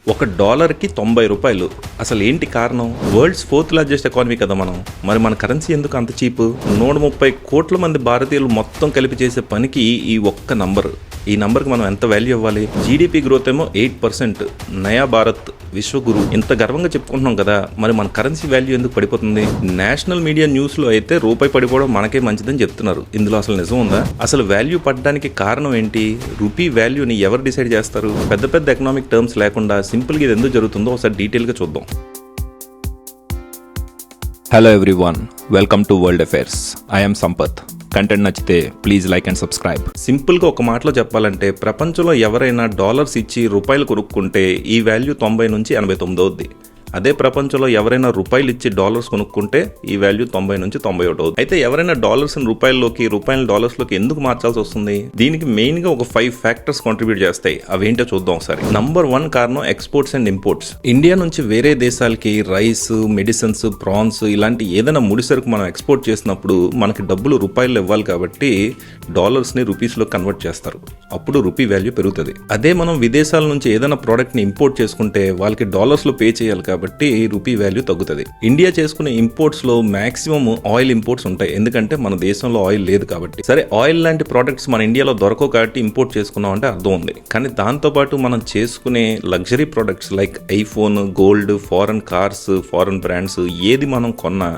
$1కి 90 రూపాయలు. అసలు ఏంటి కారణం? వరల్డ్స్ 4th లార్జెస్ట్ ఎకానమీ కదా మనం. మరి మన కరెన్సీ ఎందుకు అంత చీప్? 130 కోట్ల మంది భారతీయులు మొత్తం కలిపి చేసే పనికి ఈ ఒక్క నంబర్. ఈ నంబర్కి మనం ఎంత వాల్యూ ఇవ్వాలి? జీడిపి గ్రోత్ ఏమో 8%. నయా భారత్, విశ్వగురు ఇంత గర్వంగా చెప్పుకుంటున్నాం కదా, మరి మన కరెన్సీ వాల్యూ ఎందుకు పడిపోతుంది? నేషనల్ మీడియా న్యూస్లో అయితే రూపాయి పడిపోవడం మనకే మంచిదని చెప్తున్నారు. ఇందులో అసలు నిజం ఉందా? అసలు వాల్యూ పడడానికి కారణం ఏంటి? రూపీ వాల్యూని ఎవరు డిసైడ్ చేస్తారు? పెద్ద పెద్ద ఎకనామిక్ టర్మ్స్ లేకుండా సింపుల్గా ఇది ఎందుకు జరుగుతుందో ఒకసారి డీటెయిల్గా చూద్దాం. Hello everyone, welcome to world affairs. I'm Sampath. Content నచ్చితే ప్లీజ్ లైక్ అండ్ సబ్స్క్రైబ్. సింపుల్గా ఒక మాటలో చెప్పాలంటే, ప్రపంచంలో ఎవరైనా డాలర్స్ ఇచ్చి రూపాయలు కొనుక్కుంటే ఈ వాల్యూ 90 నుంచి 89 అవుద్ది. అదే ప్రపంచంలో ఎవరైనా రూపాయలు ఇచ్చి డాలర్స్ కొనుక్కుంటే ఈ వాల్యూ 90 నుంచి 91 అవుతుంది. అయితే ఎవరైనా డాలర్స్ రూపాయల్లోకి, రూపాయలు డాలర్స్లోకి ఎందుకు మార్చాల్సి వస్తుంది? దీనికి మెయిన్గా ఒక 5 ఫ్యాక్టర్స్ కాంట్రిబ్యూట్ చేస్తాయి. అవేంటో చూద్దాం ఒకసారి. నంబర్ 1 కారణం ఎక్స్పోర్ట్స్ అండ్ ఇంపోర్ట్స్. ఇండియా నుంచి వేరే దేశాలకి రైస్, మెడిసిన్స్, ప్రాన్స్ ఇలాంటి ఏదైనా ముడిసరుకు మనం ఎక్స్పోర్ట్ చేసినప్పుడు మనకి డబ్బులు రూపాయలు ఇవ్వాలి కాబట్టి డాలర్స్ని రూపీస్లో కన్వర్ట్ చేస్తారు. అప్పుడు రూపీ వాల్యూ పెరుగుతుంది. అదే మనం విదేశాల నుంచి ఏదైనా ప్రోడక్ట్ని ఇంపోర్ట్ చేసుకుంటే వాళ్ళకి డాలర్స్లో పే చేయాలి కాబట్టి రూపీ వాల్యూ తగ్గుతుంది. ఇండియా చేసుకునే ఇంపోర్ట్స్ లో మాక్సిమం ఆయిల్ ఇంపోర్ట్స్ ఉంటాయి, ఎందుకంటే మన దేశంలో ఆయిల్ లేదు కాబట్టి. సరే, ఆయిల్ లాంటి ప్రోడక్ట్స్ మన ఇండియాలో దొరకవు కాబట్టి ఇంపోర్ట్ చేసుకున్నాం అంటే అర్థం ఉంది. కానీ దాంతోపాటు మనం చేసుకునే luxury products like iPhone, gold, foreign cars, foreign brands ఏది మనం కొన్నా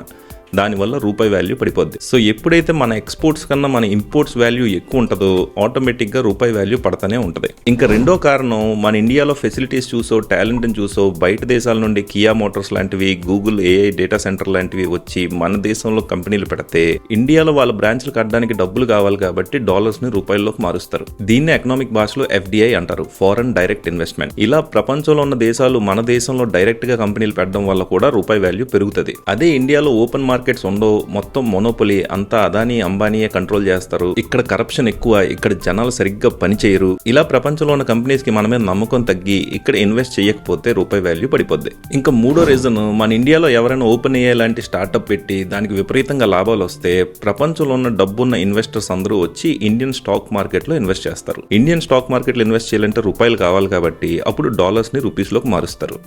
దానివల్ల రూపాయి వాల్యూ పడిపోద్ది. సో ఎప్పుడైతే మన ఎక్స్పోర్ట్స్ కన్నా మన ఇంపోర్ట్స్ వాల్యూ ఎక్కువ ఉంటుందో ఆటోమేటిక్గా రూపాయి వాల్యూ పడతానే ఉంటుంది. ఇంకా రెండో కారణం, మన ఇండియాలో ఫెసిలిటీస్ చూసో, టాలెంట్ని చూసో బయట దేశాల నుండి కియా మోటార్స్ లాంటివి, గూగుల్ ఏఐ డేటా సెంటర్ లాంటివి వచ్చి మన దేశంలో కంపెనీలు పెడితే ఇండియాలో వాళ్ళ బ్రాంచ్లు కట్టడానికి డబ్బులు కావాలి కాబట్టి డాలర్స్ని రూపాయల్లోకి మారుస్తారు. దీన్ని ఎకనామిక్ భాషలో FDI అంటారు, ఫారెన్ డైరెక్ట్ ఇన్వెస్ట్మెంట్. ఇలా ప్రపంచంలో ఉన్న దేశాలు మన దేశంలో డైరెక్ట్గా కంపెనీలు పెట్టడం వల్ల కూడా రూపాయి వాల్యూ పెరుగుతుంది. అదే ఇండియాలో ఓపెన్ మార్కెట్స్ ఉండవు, మొత్తం మొనోపొలి, అంతా అదానీ అంబానీయే కంట్రోల్ చేస్తారు. ఇక్కడ కరప్షన్ ఎక్కువ, ఇక్కడ జనాలు సరిగ్గా పని చేయరు. ఇలా ప్రపంచంలో ఉన్న కంపెనీస్ కి మన మీద నమ్మకం తగ్గి ఇక్కడ ఇన్వెస్ట్ చేయకపోతే రూపాయి వాల్యూ పడిపోద్ది. ఇంకా మూడో రీజన్, మన ఇండియాలో ఎవరైనా ఓపెన్ AI లాంటి స్టార్ట్అప్ పెట్టి దానికి విపరీతంగా లాభాలు వస్తే ప్రపంచంలో ఉన్న డబ్బున్న ఇన్వెస్టర్స్ అందరూ వచ్చి ఇండియన్ స్టాక్ మార్కెట్ లో ఇన్వెస్ట్ చేస్తారు. ఇండియన్ స్టాక్ మార్కెట్ లో ఇన్వెస్ట్ చేయాలంటే రూపాయలు కావాలి కాబట్టి అప్పుడు డాలర్స్ ని రూపీస్ లోకి మారుస్తారు.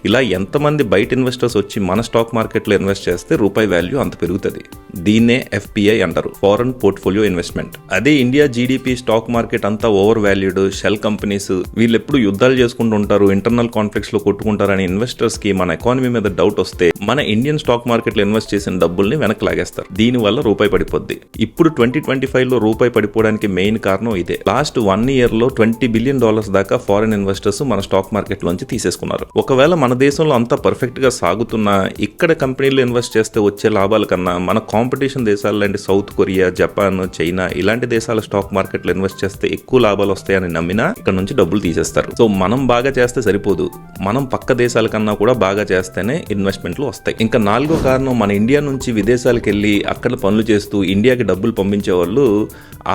ఇలా ఎంతమంది బయట ఇన్వెస్టర్స్ వచ్చి మన స్టాక్ మార్కెట్లో ఇన్వెస్ట్ చేస్తే రూపాయి వాల్యూ అంత పెరుగుతుంది. దీన్నే FPI అంటారు, ఫారెన్ పోర్ట్ఫోలియో ఇన్వెస్ట్మెంట్. అదే ఇండియా జీడిపి, స్టాక్ మార్కెట్ అంతా ఓవర్ వాల్యూడ్, షెల్ కంపెనీస్ వీళ్ళు ఎప్పుడు యుద్ధాలు చేసుకుంటూ ఉంటారు, ఇంటర్నల్ కాన్ఫ్లిక్ట్స్ లో కొట్టుకుంటారని ఇన్వెస్టర్స్ కి మన ఎకానమీ మీద డౌట్ వస్తే మన ఇండియన్ స్టాక్ మార్కెట్ లో ఇన్వెస్ట్ చేసిన డబ్బుల్ని వెనక్కి లాగేస్తారు. దీని వల్ల రూపాయి పడిపోద్ది. ఇప్పుడు 2025లో రూపాయి పడిపోవడానికి మెయిన్ కారణం ఇదే. లాస్ట్ 1 year లో $20 billion దాకా ఫారెన్ ఇన్వెస్టర్స్ మన స్టాక్ మార్కెట్ లోంచి తీసేసుకున్నారు. ఒకవేళ మన దేశంలో అంతా పర్ఫెక్ట్ గా సాగుతున్నా ఇక్కడ కంపెనీలు ఇన్వెస్ట్ చేస్తే వచ్చే లాభాల కన్నా మన కాంపిటీషన్ దేశాలు లాంటి సౌత్ కొరియా, జపాన్, చైనా ఇలాంటి దేశాల స్టాక్ మార్కెట్ లో ఇన్వెస్ట్ చేస్తే ఎక్కువ లాభాలు వస్తాయని నమ్మినా ఇక్కడ నుంచి డబ్బులు తీసేస్తారు. సో మనం బాగా చేస్తే సరిపోదు, మనం పక్క దేశాల కన్నా కూడా బాగా చేస్తేనే ఇన్వెస్ట్మెంట్లు వస్తాయి. ఇంకా నాలుగో కారణం, మన ఇండియా నుంచి విదేశాలకు వెళ్ళి అక్కడ పనులు చేస్తూ ఇండియాకి డబ్బులు పంపించే వాళ్ళు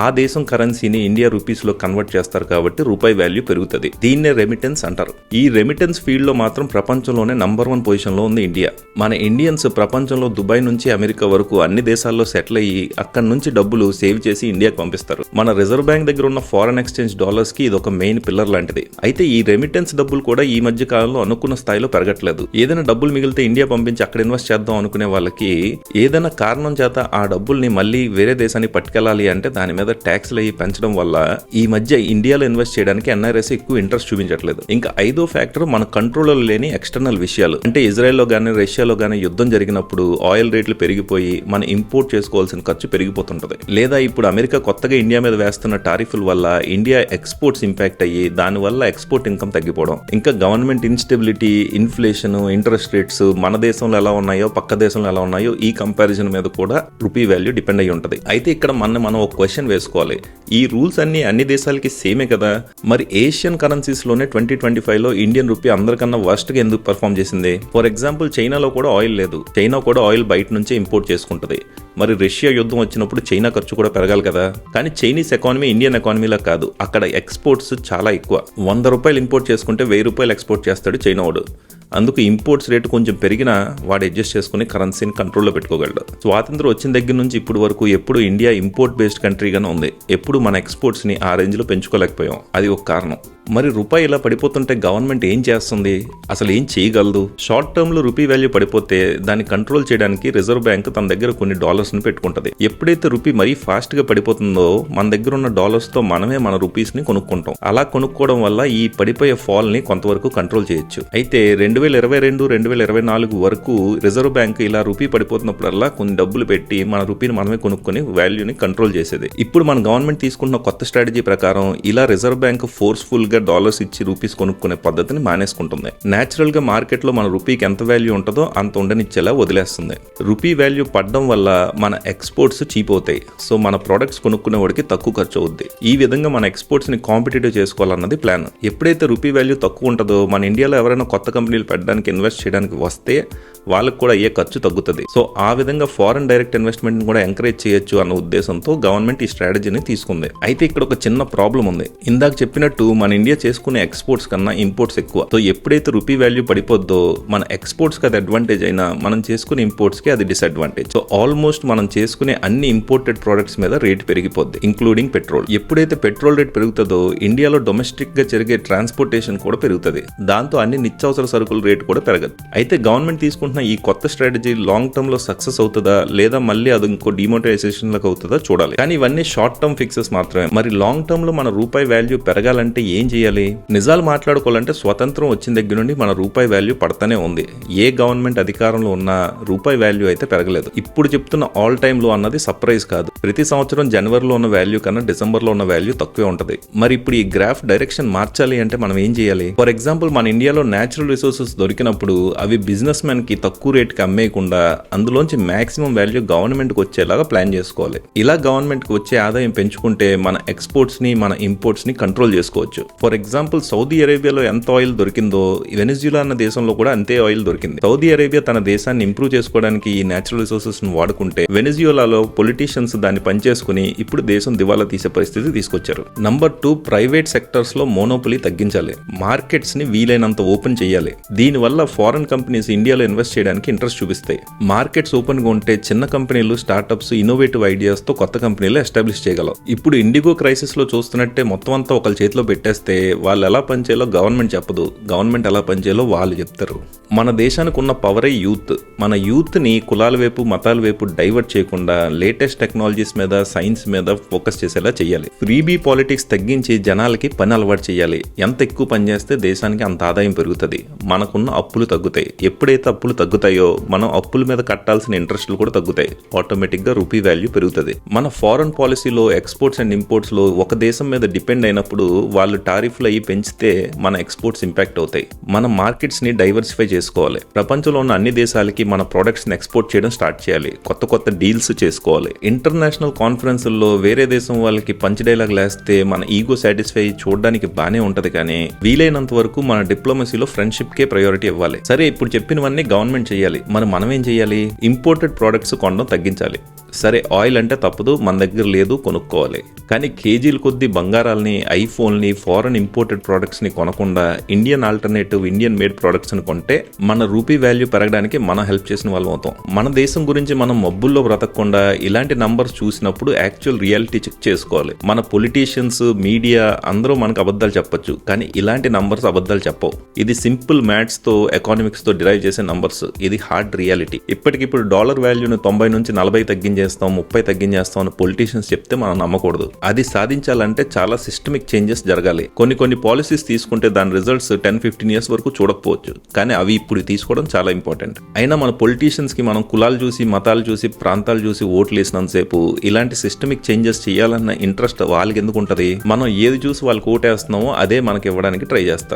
ఆ దేశం కరెన్సీని ఇండియా రూపీస్ లో కన్వర్ట్ చేస్తారు కాబట్టి రూపాయి వాల్యూ పెరుగుతుంది. దీన్నే రెమిటెన్స్ అంటారు. ఈ రెమిటెన్స్ ఫీల్డ్ లో మాత్రం ప్రపంచంలోనే నంబర్ 1 పొజిషన్ లో ఉంది ఇండియా. మన ఇండియన్స్ ప్రపంచంలో దుబాయ్ నుంచి అమెరికా వరకు అన్ని దేశాల్లో సెటిల్ అయ్యి అక్కడి నుంచి డబ్బులు సేవ్ చేసి ఇండియాకి పంపిస్తారు. మన రిజర్వ్ బ్యాంక్ దగ్గర ఉన్న ఫారెన్ ఎక్స్చేంజ్ డాలర్స్ కి ఇది ఒక మెయిన్ పిల్లర్ లాంటిది. అయితే ఈ రెమిటెన్స్ డబ్బులు కూడా ఈ మధ్య కాలంలో అనుకున్న స్థాయిలో పెరగట్లేదు. ఏదైనా డబ్బులు మిగిలితే ఇండియా పంపించి అక్కడ ఇన్వెస్ట్ చేద్దాం అనుకునే వాళ్ళకి ఏదైనా కారణం చేత ఆ డబ్బుల్ని మళ్ళీ వేరే దేశానికి పట్టుకెళ్ళాలి అంటే దాని మీద ట్యాక్స్లు అయ్యి పెంచడం వల్ల ఈ మధ్య ఇండియాలో ఇన్వెస్ట్ చేయడానికి NRS ఎక్కువ ఇంట్రెస్ట్ చూపించట్లేదు. ఇంకా ఐదో ఫ్యాక్టర్, మన కంట్రోల్లో లేని ఎక్స్టర్నల్ విషయాలు. అంటే ఇజ్రాయెల్లో కానీ రష్యాలో కానీ యుద్ధం జరిగినప్పుడు ఆయిల్ రేట్లు పెరిగిపోయి మన ఇంపోర్ట్ చేసుకోవాల్సిన ఖర్చు పెరిగిపోతుంటది. లేదా ఇప్పుడు అమెరికా కొత్తగా ఇండియా మీద వేస్తున్న టారిఫ్ల వల్ల ఇండియా ఎక్స్పోర్ట్స్ ఇంపాక్ట్ అయ్యి దానివల్ల ఎక్స్పోర్ట్ ఇన్కమ్ తగ్గిపోవడం. ఇంకా government instability, inflation, interest rates మన దేశంలో ఎలా ఉన్నాయో పక్క దేశంలో ఎలా ఉన్నాయో ఈ కంపారిజన్ మీద కూడా రూపీ వాల్యూ డిపెండ్ అయ్యి ఉంటుంది. అయితే ఇక్కడ మనం ఒక క్వశ్చన్ వేసుకోవాలి, ఈ రూల్స్ అన్ని దేశాలకి సేమే కదా, మరి ఏషియన్ కరెన్సీస్ లోనే 2025లో ఇండియన్ రూపీ అందరికన్నా వర్స్ట్ గా ఎందుకు పర్ఫామ్ చేసింది? ఫర్ ఎగ్జాంపుల్, చైనాలో కూడా ఆయిల్ లేదు, చైనా కూడా ఆయిల్ బయట నుంచే ఇంపోర్ట్ చేసుకుంటుంది. మరి రష్యా యుద్ధం వచ్చినప్పుడు చైనా ఖర్చు కూడా పెరగాలి కదా. కానీ చైనీస్ ఎకానమీ ఇండియన్ ఎకానమీలో కాదు, అక్కడ ఎక్స్పోర్ట్స్ చాలా ఎక్కువ. ₹100 ఇంపోర్ట్ చేసుకుంటే ₹1000 ఎక్స్పోర్ట్ చేస్తాడు చైనా వాడు. అందుకు ఇంపోర్ట్స్ రేటు కొంచెం పెరిగినా వాడు అడ్జస్ట్ చేసుకుని కరెన్సీని కంట్రోల్లో పెట్టుకోగలడు. స్వాతంత్రం వచ్చిన దగ్గర నుంచి ఇప్పుడు వరకు ఎప్పుడు ఇండియా ఇంపోర్ట్ బేస్డ్ కంట్రీగానే ఉంది. ఎప్పుడు మన ఎక్స్పోర్ట్స్ని ఆ రేంజ్లో పెంచుకోలేకపోయాం. అది ఒక కారణం. మరి రూపాయి ఇలా పడిపోతుంటే గవర్నమెంట్ ఏం చేస్తుంది, అసలు ఏం చేయగలదు? షార్ట్ టర్మ్లో రూపీ వాల్యూ పడిపోతే దాన్ని కంట్రోల్ చేయడానికి రిజర్వ్ బ్యాంక్ తన దగ్గర కొన్ని డాలర్స్ని పెట్టుకుంటుంది. ఎప్పుడైతే రూపీ మరీ ఫాస్ట్గా పడిపోతుందో మన దగ్గర ఉన్న డాలర్స్తో మనమే మన రూపీస్ని కొనుక్కుంటాం. అలా కొనుక్కోవడం వల్ల ఈ పడిపోయే ఫాల్ని కొంతవరకు కంట్రోల్ చేయొచ్చు. అయితే 2022-2024 వరకు రిజర్వ్ బ్యాంక్ ఇలా రూపీ పడిపోతున్నప్పుడల్లా కొన్ని డబ్బులు పెట్టి మన రూపీని మనమే కొనుక్కొని వాల్యూని కంట్రోల్ చేసేది. ఇప్పుడు మన గవర్నమెంట్ తీసుకున్న కొత్త స్ట్రాటజీ ప్రకారం ఇలా రిజర్వ్ బ్యాంక్ ఫోర్స్ఫుల్ గా డాలర్స్ ఇచ్చి రూపీస్ కొనుక్కునే పద్ధతిని మానేసుకుంటుంది. నేచురల్ గా మార్కెట్ లో మన రూపీకి ఎంత వాల్యూ ఉంటుందో అంత ఉండనిచ్చేలా వదిలేస్తుంది. రూపీ వాల్యూ పడడం వల్ల మన ఎక్స్పోర్ట్స్ చీప్ అవుతాయి. సో మన ప్రొడక్ట్స్ కొనుక్కునే వాడికి తక్కువ ఖర్చు అవుద్ది. ఈ విధంగా మన ఎక్స్పోర్ట్స్ ని కాంపిటేటివ్ చేసుకోవాలన్నది ప్లాన్. ఎప్పుడైతే రూపీ వాల్యూ తక్కువ ఉంటుందో మన ఇండియాలో ఎవరైనా కొత్త కంపెనీలు పెట్టడానికి ఇన్వెస్ట్ చేయడానికి వస్తే వాళ్ళకు కూడా అయ్యే ఖర్చు తగ్గుతుంది. సో ఆ విధంగా ఫారెన్ డైరెక్ట్ ఇన్వెస్ట్మెంట్ కూడా ఎంకరేజ్ చేయొచ్చు అన్న ఉద్దేశంతో గవర్నమెంట్ ఈ స్ట్రాటజీని తీసుకుంది. అయితే ఇక్కడ ఒక చిన్న ప్రాబ్లం ఉంది. ఇందాక చెప్పినట్టు మన ఇండియా చేసుకునే ఎక్స్పోర్ట్స్ కన్నా ఇంపోర్ట్స్ ఎక్కువ. సో ఎప్పుడైతే రూపీ వాల్యూ పడిపోద్దో మన ఎక్స్పోర్ట్స్ కి అది అడ్వాంటేజ్ అయినా మనం చేసుకునే ఇంపోర్ట్స్ కి అది డిసడ్వాంటేజ్. సో ఆల్మోస్ట్ మనం చేసుకునే అన్ని ఇంపోర్టెడ్ ప్రొడక్ట్స్ మీద రేట్ పెరిగిపోద్ది, ఇంక్లూడింగ్ పెట్రోల్. ఎప్పుడైతే పెట్రోల్ రేట్ పెరుగుతుందో ఇండియాలో డొమెస్టిక్ గా జరిగే ట్రాన్స్పోర్టేషన్ కూడా పెరుగుతుంది. దాంతో అన్ని నిత్యావసర సరుకుల రేట్ కూడా పెరగదు. అయితే గవర్నమెంట్ తీసుకుంటున్న ఈ కొత్త స్ట్రాటజీ లాంగ్ టర్మ్ లో సక్సెస్ అవుతుందా లేదా మళ్ళీ అది ఇంకో డిమోటరైజేషన్ లకు అవుతుందా చూడాలి. కానీ ఇవన్నీ షార్ట్ టర్మ్ ఫిక్సెస్ మాత్రమే. మరి లాంగ్ టర్మ్ లో మన రూపాయి వాల్యూ పెరగాలంటే ఏం చేయాలి? నిజాలు మాట్లాడుకోవాలంటే స్వతంత్రం వచ్చిన దగ్గర నుండి మన రూపాయి వాల్యూ పడతానే ఉంది. ఏ గవర్నమెంట్ అధికారంలో ఉన్నా రూపాయి వాల్యూ అయితే పెరగలేదు. ఇప్పుడు చెప్తున్న ఆల్ టైమ్ లో అన్నది సర్ప్రైజ్ కాదు. ప్రతి సంవత్సరం జనవరిలో ఉన్న వాల్యూ కన్నా డిసెంబర్ లో ఉన్న వాల్యూ తక్కువే ఉంటది. మరి ఇప్పుడు ఈ గ్రాఫ్ డైరెక్షన్ మార్చాలి అంటే మనం ఏం చేయాలి? ఫర్ ఎగ్జాంపుల్ మన ఇండియాలో నేచురల్ రిసోర్సెస్ దొరికినప్పుడు అవి బిజినెస్ మ్యాన్ కి తక్కువ రేట్కి అమ్మేయకుండా అందులోంచి మాక్సిమం వాల్యూ గవర్నమెంట్ కి వచ్చేలాగా ప్లాన్ చేసుకోవాలి. ఇలా గవర్నమెంట్ కి వచ్చే ఆదాయం పెంచుకుంటే మన ఎక్స్పోర్ట్స్ ని మన ఇంపోర్ట్స్ ని కంట్రోల్ చేసుకోవచ్చు. ఫర్ ఎగ్జాంపుల్ సౌదీ అరేబియాలో ఎంత ఆయిల్ దొరికిందో వెనిజులా అన్న దేశంలో కూడా అంతే ఆయిల్ దొరికింది. సౌదీ అరేబియా తన దేశాన్ని ఇంప్రూవ్ చేసుకోవడానికి ఈ నేచురల్ రిసోర్సెస్ ను వాడుకుంటే వెనిజులాలో పొలిటీషియన్స్ దాన్ని పనిచేసుకుని ఇప్పుడు దేశం దివాలా తీసే పరిస్థితి తీసుకొచ్చారు. నంబర్ 2, ప్రైవేట్ సెక్టర్స్ లో మోనోపొలీ తగ్గించాలి. మార్కెట్స్ ని వీలైనంత ఓపెన్ చేయాలి. దీనివల్ల ఫారెన్ కంపెనీస్ ఇండియాలో ఇన్వెస్ట్ చేయడానికి ఇంట్రెస్ట్ చూపిస్తాయి. మార్కెట్స్ ఓపెన్ గా ఉంటే చిన్న కంపెనీలు, స్టార్ట్అప్స్ ఇన్నోవేటివ్ ఐడియాస్ తో కొత్త కంపెనీలు ఎస్టాబ్లిష్ చేయగలవు. ఇప్పుడు ఇండిగో క్రైసిస్ లో చూస్తున్నట్టే మొత్తం అంతా ఒకళ్ళ చేతిలో పెట్టేస్తే వాళ్ళు ఎలా పనిచేయాలో గవర్నమెంట్ చెప్పదు, గవర్నమెంట్ ఎలా పనిచేయాలో వాళ్ళు చెప్తారు. మన దేశానికి ఉన్న పవరే యూత్. మన యూత్ ని కులాల వైపు మతాల వైపు డైవర్ట్ చేయకుండా లేటెస్ట్ టెక్నాలజీస్ మీద, సైన్స్ మీద ఫోకస్ చేసేలా చేయాలి. ఫ్రీబీ పాలిటిక్స్ తగ్గించి జనాలకి పని అలవాటు చేయాలి. ఎంత ఎక్కువ పని చేస్తే దేశానికి అంత ఆదాయం పెరుగుతుంది, మనకున్న అప్పులు తగ్గుతాయి. ఎప్పుడైతే అప్పులు తగ్గుతాయో మనం అప్పుల మీద కట్టాల్సిన ఇంట్రెస్ట్లు కూడా తగ్గుతాయి. ఆటోమేటిక్ గా రూపీ వాల్యూ పెరుగుతుంది. మన ఫారెన్ పాలసీలో ఎక్స్పోర్ట్స్ అండ్ ఇంపోర్ట్స్ లో ఒక దేశం మీద డిపెండ్ అయినప్పుడు వాళ్ళు టారిఫ్లు అయ్యి పెంచితే మన ఎక్స్పోర్ట్స్ ఇంపాక్ట్ అవుతాయి. మన మార్కెట్స్ ని డైవర్సిఫై చేసుకోవాలి. ప్రపంచంలో ఉన్న అన్ని దేశాలకి మన ప్రొడక్ట్స్ ని ఎక్స్పోర్ట్ చేయడం స్టార్ట్ చేయాలి. కొత్త కొత్త డీల్స్ చేసుకోవాలి. ఇంటర్నేషనల్ కాన్ఫరెన్స్ల్లో వేరే దేశం వాళ్ళకి పంచ్ డైలాగ్ లేస్తే మన ఈగో సాటిస్ఫై చూడడానికి బానే ఉంటది. కానీ వీలైనంత వరకు మన డిప్లొమసీలో ఫ్రెండ్షిప్ కే ప్రయారిటీ ఇవ్వాలి. సరే, ఇప్పుడు చెప్పినవన్నీ గవర్నమెంట్ చేయాలి. మనం ఏం చేయాలి? ఇంపోర్టెడ్ ప్రొడక్ట్స్ కొనడం తగ్గించాలి. సరే, ఆయిల్ అంటే తప్పదు, మన దగ్గర లేదు, కొనుక్కోవాలి. కానీ కేజీల కొద్దీ బంగారాలని, ఐఫోన్ని, ఫారెన్ ఇంపోర్టెడ్ ప్రొడక్ట్స్ ని కొనకుండా Indian alternative, Indian made products ని కొంటే మన రూపీ వాల్యూ పెరగడానికి మనం హెల్ప్ చేసిన వాళ్ళం అవుతాం. మన దేశం గురించి మనం మబ్బుల్లో బ్రతకకుండా ఇలాంటి నంబర్స్ చూసినప్పుడు యాక్చువల్ రియాలిటీ చెక్ చేసుకోవాలి. మన పొలిటీషియన్స్, మీడియా అందరూ మనకు అబద్ధాలు చెప్పొచ్చు, కానీ ఇలాంటి నంబర్స్ అబద్ధాలు చెప్పవు. ఇది సింపుల్ మ్యాథ్స్ తో, ఎకానమిక్స్ తో డిరైవ్ చేసే నంబర్స్. ఇది హార్డ్ రియాలిటీ. ఇప్పటికిప్పుడు డాలర్ వాల్యూను 90 నుంచి 40 తగ్గించేస్తాం, 30 తగ్గించేస్తాం అని పొలిటీషియన్స్ చెప్తే మనం నమ్మకూడదు. అది సాధించాలంటే చాలా సిస్టమిక్ చేంజెస్ జరగాలి. కొన్ని పాలసీస్ తీసుకుంటే దాని రిజల్ట్స్ 10-15 ఇయర్స్ వరకు చూడకపోవచ్చు, కానీ అవి ఇప్పుడు తీసుకోవడం చాలా ఇంపార్టెంట్. అయినా మన పొలిటీషియన్స్ కి మనం కులాలు చూసి, మతాలు చూసి, ప్రాంతాలు చూసి ఓట్లు వేసినంతసేపు ఇలాంటి సిస్టమిక్ చేంజెస్ చేయాలన్న ఇంట్రెస్ట్ వాళ్ళకి ఎందుకు ఉంటది? మనం ఏది చూసి వాళ్ళకి ఓటేస్తున్నామో అదే మనకి ఇవ్వడానికి ట్రై చేస్తారు.